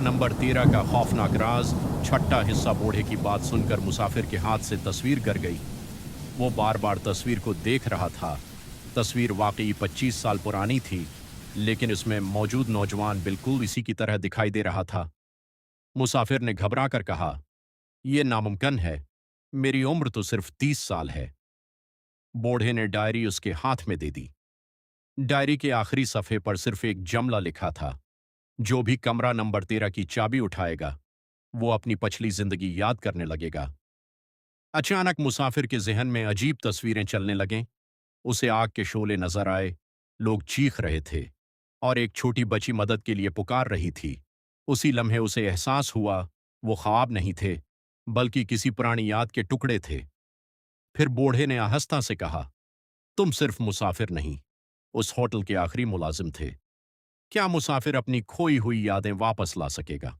Number 13 का खौफनाक राज। छठा हिस्सा। बूढ़े की बात सुनकर मुसाफिर के हाथ से तस्वीर गिर गई। वो बार बार तस्वीर को देख रहा था। तस्वीर वाकई 25 साल पुरानी थी, लेकिन इसमें मौजूद नौजवान बिल्कुल इसी की तरह दिखाई दे रहा था। मुसाफिर ने घबरा कर कहा, यह नामुमकिन है, मेरी उम्र तो सिर्फ 30 साल है। बूढ़े ने डायरी उसके हाथ में दे दी। डायरी के आखिरी सफ़े पर सिर्फ एक जुमला लिखा था, जो भी कमरा नंबर 13 की चाबी उठाएगा, वो अपनी पिछली जिंदगी याद करने लगेगा। अचानक मुसाफिर के जहन में अजीब तस्वीरें चलने लगें। उसे आग के शोले नजर आए, लोग चीख रहे थे, और एक छोटी बच्ची मदद के लिए पुकार रही थी। उसी लम्हे उसे एहसास हुआ, वो ख्वाब नहीं थे, बल्कि किसी पुरानी याद के टुकड़े थे। फिर बूढ़े ने आहिस्ता से कहा, तुम सिर्फ मुसाफिर नहीं, उस होटल के आखिरी मुलाजिम थे। क्या मुसाफिर अपनी खोई हुई यादें वापस ला सकेगा?